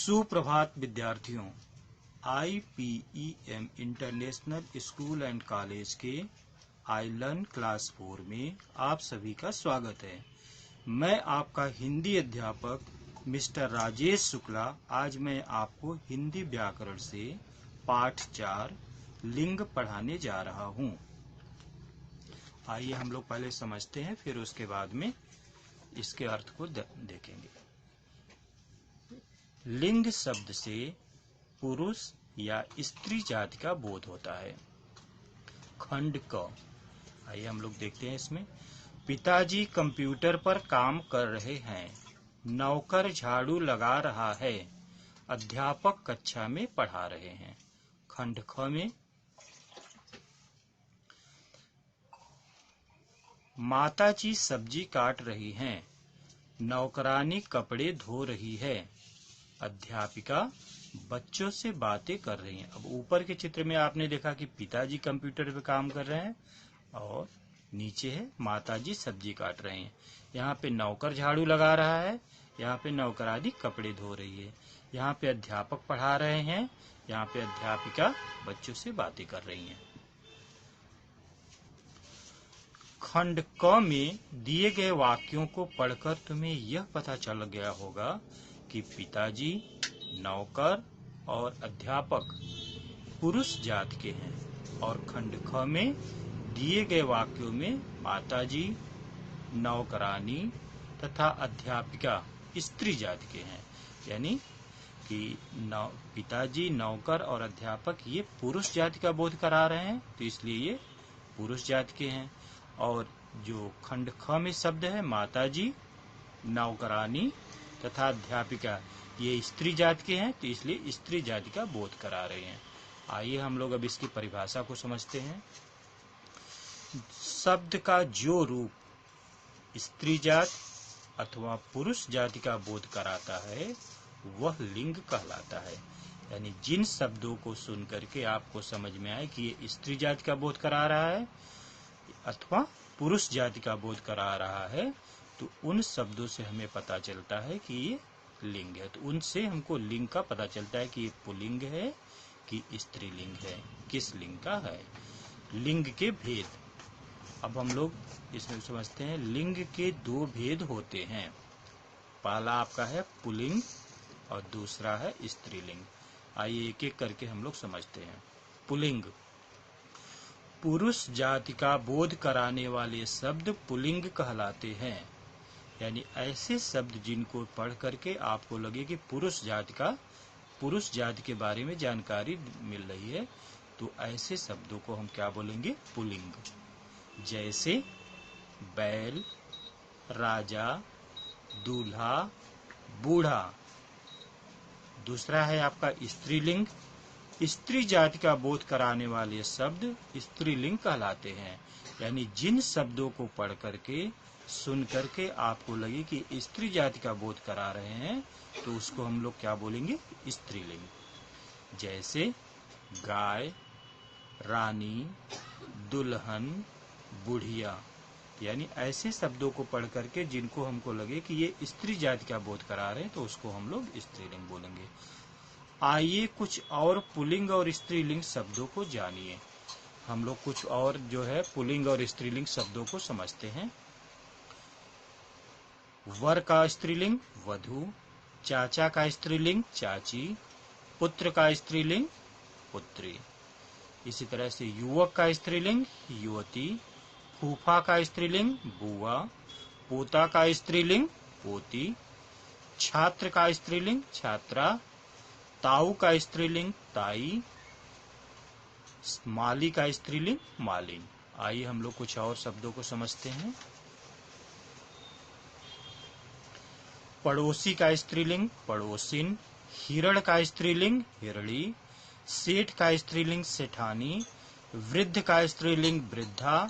सुप्रभात विद्यार्थियों। IPEM international school and college के आई लर्न क्लास 4 में आप सभी का स्वागत है। मैं आपका हिंदी अध्यापक मिस्टर राजेश शुक्ला। आज मैं आपको हिंदी व्याकरण से पाठ 4 लिंग पढ़ाने जा रहा हूँ। आइए हम लोग पहले समझते हैं, फिर उसके बाद में इसके अर्थ को देखेंगे। लिंग शब्द से पुरुष या स्त्री जाति का बोध होता है। खंड क। आइए हम लोग देखते हैं इसमें। पिताजी कंप्यूटर पर काम कर रहे हैं। नौकर झाड़ू लगा रहा है। अध्यापक कक्षा में पढ़ा रहे हैं। खंड ख में माताजी सब्जी काट रही हैं। नौकरानी कपड़े धो रही है। अध्यापिका बच्चों से बातें कर रही हैं। अब ऊपर के चित्र में आपने देखा कि पिताजी कंप्यूटर पे काम कर रहे हैं और नीचे है माताजी सब्जी काट रहे हैं। यहाँ पे नौकर झाड़ू लगा रहा है, यहाँ पे नौकरानी कपड़े धो रही है, यहाँ पे अध्यापक पढ़ा रहे हैं, यहाँ पे अध्यापिका बच्चों से बातें कर रही हैं। खंड क में दिए गए वाक्यों को पढ़कर तुम्हें यह पता चल गया होगा कि पिताजी, नौकर और अध्यापक पुरुष जाति के हैं और खंड ख में दिए गए वाक्यों में माताजी, नौकरानी तथा अध्यापिका स्त्री जाति के हैं। यानी कि पिताजी, नौकर और अध्यापक ये पुरुष जाति का बोध करा रहे हैं, तो इसलिए ये पुरुष जाति के हैं। और जो खंड ख में शब्द है माताजी, नौकरानी तथा अध्यापिका ये स्त्री जाति के हैं, तो इसलिए स्त्री जाति का बोध करा रहे हैं। आइए हम लोग अब इसकी परिभाषा को समझते हैं। शब्द का जो रूप स्त्री जाति अथवा पुरुष जाति का बोध कराता है वह लिंग कहलाता है। यानी जिन शब्दों को सुन करके आपको समझ में आए कि ये स्त्री जाति का बोध करा रहा है अथवा पुरुष जाति का बोध करा रहा है, तो उन शब्दों से हमें पता चलता है कि ये लिंग है। तो उनसे हमको लिंग का पता चलता है कि ये पुल्लिंग है कि स्त्रीलिंग है, किस लिंग का है। लिंग के भेद अब हम लोग इसमें समझते हैं। लिंग के दो भेद होते हैं। पहला आपका है पुल्लिंग और दूसरा है स्त्रीलिंग। आइए एक एक करके हम लोग समझते हैं। पुल्लिंग पुरुष जाति का बोध कराने वाले शब्द पुल्लिंग कहलाते हैं। यानी ऐसे शब्द जिनको पढ़ करके आपको लगे कि पुरुष जाति के बारे में जानकारी मिल रही है, तो ऐसे शब्दों को हम क्या बोलेंगे? पुल्लिंग। जैसे बैल, राजा, दूल्हा, बूढ़ा। दूसरा है आपका स्त्रीलिंग। स्त्री जाति का बोध कराने वाले शब्द स्त्रीलिंग कहलाते हैं। यानी जिन शब्दों को पढ़ करके सुन करके आपको लगे कि स्त्री जाति का बोध करा रहे हैं, तो उसको हम लोग क्या बोलेंगे? स्त्रीलिंग। जैसे गाय, रानी, दुल्हन, बुढ़िया। यानी ऐसे शब्दों को पढ़ करके जिनको हमको लगे कि ये स्त्री जाति का बोध करा रहे हैं, तो उसको हम लोग स्त्रीलिंग बोलेंगे। आइए कुछ और पुल्लिंग और स्त्रीलिंग शब्दों को जानिए। हम लोग कुछ और जो है पुल्लिंग और स्त्रीलिंग शब्दों को समझते हैं। वर का स्त्रीलिंग वधू, चाचा का स्त्रीलिंग चाची, पुत्र का स्त्रीलिंग पुत्री। इसी तरह से युवक का स्त्रीलिंग युवती, फूफा का स्त्रीलिंग बुआ, पोता का स्त्रीलिंग पोती, छात्र का स्त्रीलिंग छात्रा, ताऊ का स्त्रीलिंग ताई, माली का स्त्रीलिंग मालिन। आइए हम लोग कुछ और शब्दों को समझते हैं। पड़ोसी का स्त्रीलिंग पड़ोसिन, हिरण का स्त्रीलिंग हिरणी, सेठ का स्त्रीलिंग सेठानी, वृद्ध का स्त्रीलिंग वृद्धा,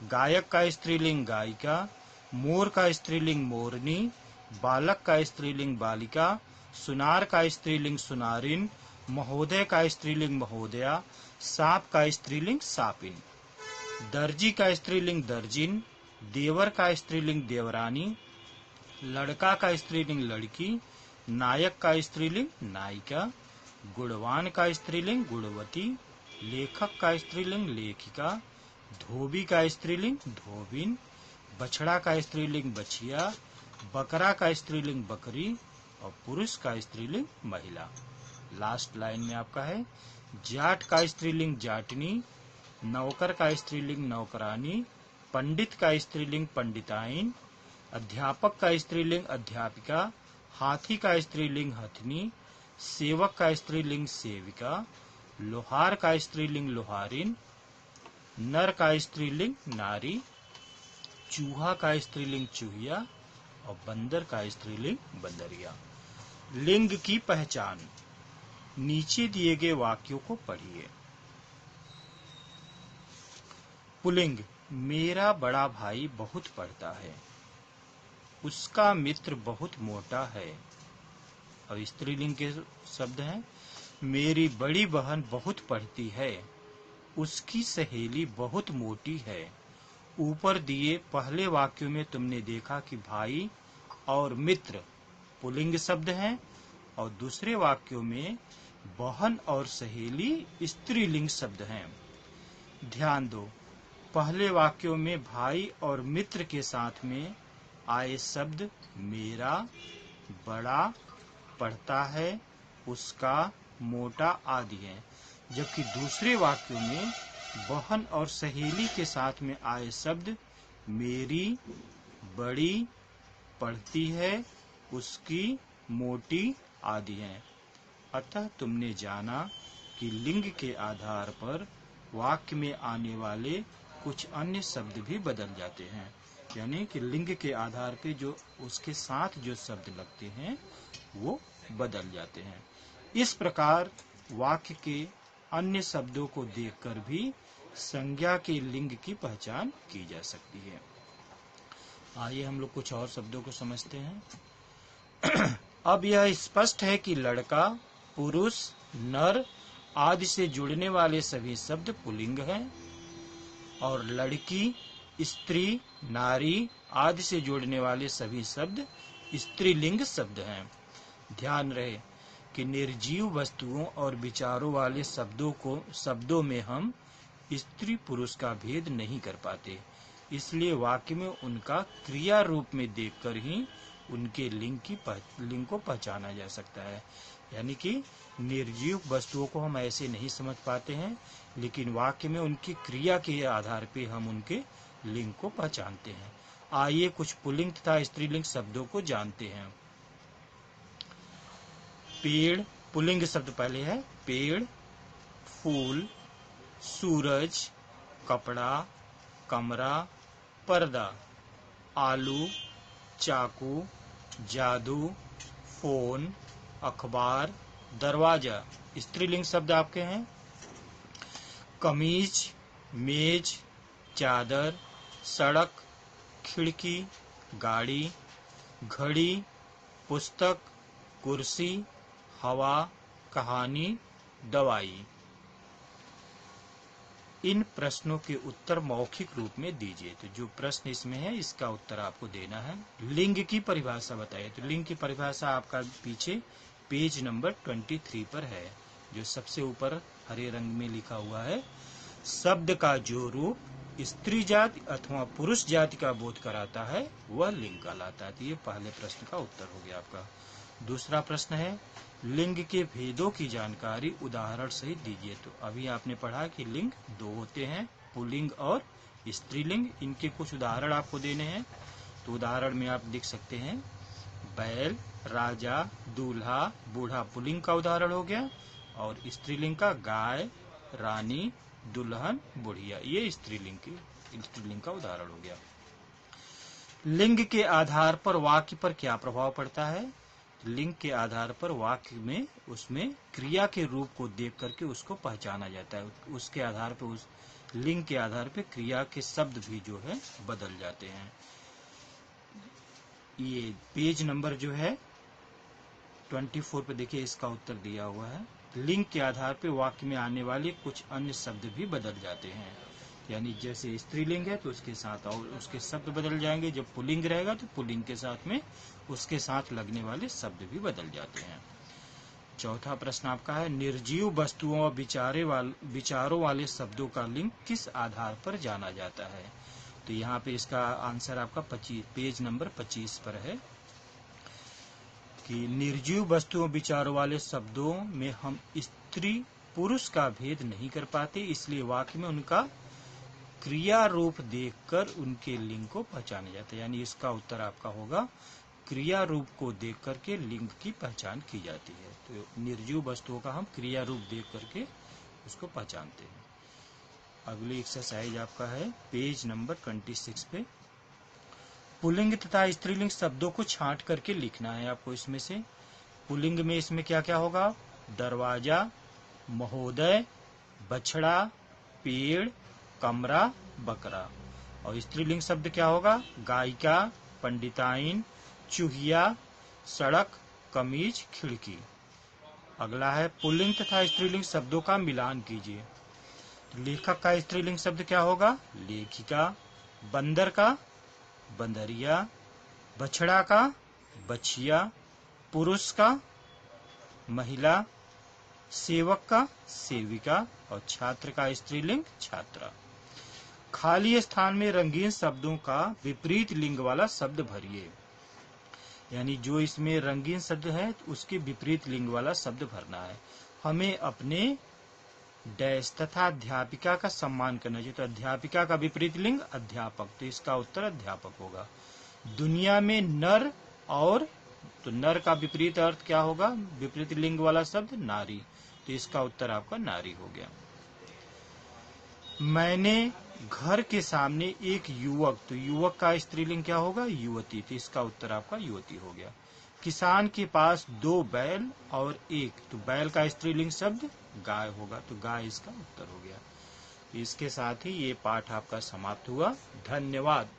गायक का स्त्रीलिंग गायिका, मोर का स्त्रीलिंग मोरनी, बालक का स्त्रीलिंग बालिका, सुनार का स्त्रीलिंग सुनारिन, महोदय का स्त्रीलिंग महोदया, सांप का स्त्रीलिंग सापिन, दर्जी का स्त्रीलिंग दर्जिन, देवर का स्त्रीलिंग देवरानी, लड़का का स्त्रीलिंग लड़की, नायक का स्त्रीलिंग नायिका, गुणवान का स्त्रीलिंग गुणवती, लेखक का स्त्रीलिंग लेखिका, धोबी का स्त्रीलिंग धोबिन, बछड़ा का स्त्रीलिंग बछिया, बकरा का स्त्रीलिंग बकरी और पुरुष का स्त्रीलिंग महिला। लास्ट लाइन में आपका है जाट का स्त्रीलिंग जाटनी, नौकर का स्त्रीलिंग नौकरानी, पंडित का स्त्रीलिंग पंडिताइन, अध्यापक का स्त्रीलिंग अध्यापिका, हाथी का स्त्रीलिंग हथनी, सेवक का स्त्रीलिंग सेविका, लोहार का स्त्रीलिंग लोहारिन, नर का स्त्रीलिंग नारी, चूहा का स्त्रीलिंग चूहिया और बंदर का स्त्रीलिंग बंदरिया। लिंग की पहचान। नीचे दिए गए वाक्यों को पढ़िए। पुल्लिंग मेरा बड़ा भाई बहुत पढ़ता है, उसका मित्र बहुत मोटा है। और स्त्रीलिंग के शब्द हैं मेरी बड़ी बहन बहुत पढ़ती है, उसकी सहेली बहुत मोटी है। ऊपर दिए पहले वाक्यों में तुमने देखा कि भाई और मित्र पुल्लिंग शब्द हैं और दूसरे वाक्यों में बहन और सहेली स्त्रीलिंग शब्द हैं। ध्यान दो, पहले वाक्यों में भाई और मित्र के साथ में आए शब्द मेरा, बड़ा, पढ़ता है, उसका, मोटा आदि हैं, जबकि दूसरे वाक्यों में बहन और सहेली के साथ में आए शब्द मेरी, बड़ी, पढ़ती है, उसकी, मोटी आदि हैं। अतः तुमने जाना कि लिंग के आधार पर वाक्य में आने वाले कुछ अन्य शब्द भी बदल जाते हैं, यानी कि लिंग के आधार पे जो उसके साथ जो शब्द लगते हैं वो बदल जाते हैं। इस प्रकार वाक्य के अन्य शब्दों को देखकर भी संज्ञा के लिंग की पहचान की जा सकती है। आइए हम लोग कुछ और शब्दों को समझते हैं। अब यह स्पष्ट है कि लड़का, पुरुष, नर आदि से जुड़ने वाले सभी शब्द पुल्लिंग हैं और लड़की, स्त्री, नारी आदि से जोड़ने वाले सभी शब्द स्त्रीलिंग शब्द हैं। ध्यान रहे कि निर्जीव वस्तुओं और विचारों वाले शब्दों में हम स्त्री पुरुष का भेद नहीं कर पाते, इसलिए वाक्य में उनका क्रिया रूप में देखकर ही उनके लिंग को पहचाना जा सकता है। यानी कि निर्जीव वस्तुओं को हम ऐसे नहीं समझ पाते हैं, लेकिन वाक्य में उनकी क्रिया के आधार पे हम उनके लिंग को पहचानते हैं। आइए कुछ पुल्लिंग तथा स्त्रीलिंग शब्दों को जानते हैं। पेड़, पुल्लिंग शब्द पहले है पेड़, फूल, सूरज, कपड़ा, कमरा, पर्दा, आलू, चाकू, जादू, फोन, अखबार, दरवाजा। स्त्रीलिंग शब्द आपके हैं कमीज, मेज, चादर, सड़क, खिड़की, गाड़ी, घड़ी, पुस्तक, कुर्सी, हवा, कहानी, दवाई। इन प्रश्नों के उत्तर मौखिक रूप में दीजिए। तो जो प्रश्न इसमें है इसका उत्तर आपको देना है। लिंग की परिभाषा बताइए। तो लिंग की परिभाषा आपका पीछे पेज नंबर 23 पर है, जो सबसे ऊपर हरे रंग में लिखा हुआ है। शब्द का जो रूप स्त्री जाति अथवा पुरुष जाति का बोध कराता है वह लिंग कहलाता है। तो ये पहले प्रश्न का उत्तर हो गया आपका। दूसरा प्रश्न है लिंग के भेदों की जानकारी उदाहरण सहित दीजिए। तो अभी आपने पढ़ा कि लिंग दो होते हैं, पुल्लिंग और स्त्रीलिंग। इनके कुछ उदाहरण आपको देने हैं। तो उदाहरण में आप लिख सकते हैं बैल, राजा, दूल्हा, बूढ़ा पुल्लिंग का उदाहरण हो गया, और स्त्रीलिंग का गाय, रानी, दुल्हन, बुढ़िया, ये स्त्रीलिंग का उदाहरण हो गया। लिंग के आधार पर वाक्य पर क्या प्रभाव पड़ता है? लिंग के आधार पर वाक्य में उसमें क्रिया के रूप को देख करके उसको पहचाना जाता है। उसके आधार पर उस लिंग के आधार पर क्रिया के शब्द भी जो है बदल जाते हैं। ये पेज नंबर जो है 24 पे देखिए, इसका उत्तर दिया हुआ है। लिंग के आधार पर वाक्य में आने वाले कुछ अन्य शब्द भी बदल जाते हैं। यानी जैसे स्त्रीलिंग है तो उसके साथ और उसके शब्द बदल जाएंगे, जब पुल्लिंग रहेगा तो पुल्लिंग के साथ में उसके साथ लगने वाले शब्द भी बदल जाते हैं। चौथा प्रश्न आपका है, निर्जीव वस्तुओं और विचारों वाले शब्दों का लिंग किस आधार पर जाना जाता है? तो यहाँ पे इसका आंसर आपका पेज नंबर 25 पर है कि निर्जीव वस्तुओं विचारों वाले शब्दों में हम स्त्री पुरुष का भेद नहीं कर पाते, इसलिए वाक्य में उनका क्रिया रूप देखकर उनके लिंग को पहचाना जाता है। यानी इसका उत्तर आपका होगा क्रिया रूप को देख करके लिंग की पहचान की जाती है। तो निर्जीव वस्तुओं का हम क्रिया रूप देख करके उसको पहचानते हैं। अगली एक्सरसाइज आपका है पेज नंबर 26 पे, पुल्लिंग तथा स्त्रीलिंग शब्दों को छांट करके लिखना है आपको। इसमें से पुल्लिंग में इसमें क्या क्या होगा? दरवाजा, महोदय, बछड़ा, पेड़, कमरा, बकरा। और स्त्रीलिंग शब्द क्या होगा? गायिका, पंडिताइन, चूहिया, सड़क, कमीज, खिड़की। अगला है पुल्लिंग तथा स्त्रीलिंग शब्दों का मिलान कीजिए। लेखक का स्त्रीलिंग शब्द क्या होगा? लेखिका, बंदर का बंदरिया, बछड़ा का बछिया, पुरुष का महिला, सेवक का सेविका और छात्र का स्त्रीलिंग छात्रा। खाली स्थान में रंगीन शब्दों का विपरीत लिंग वाला शब्द भरिए। यानी जो इसमें रंगीन शब्द है उसके विपरीत लिंग वाला शब्द भरना है। हमें अपने डैश तथा अध्यापिका का सम्मान करना चाहिए। तो अध्यापिका का विपरीत लिंग अध्यापक, तो इसका उत्तर अध्यापक होगा। दुनिया में नर और, तो नर का विपरीत अर्थ क्या होगा? विपरीत लिंग वाला शब्द नारी, तो इसका उत्तर आपका नारी हो गया। मैंने घर के सामने एक युवक, तो युवक का स्त्रीलिंग क्या होगा? युवती, तो इसका उत्तर आपका युवती हो गया। किसान के पास 2 बैल और 1, तो बैल का स्त्रीलिंग शब्द गाय होगा, तो गाय इसका उत्तर हो गया। इसके साथ ही ये पाठ आपका समाप्त हुआ। धन्यवाद।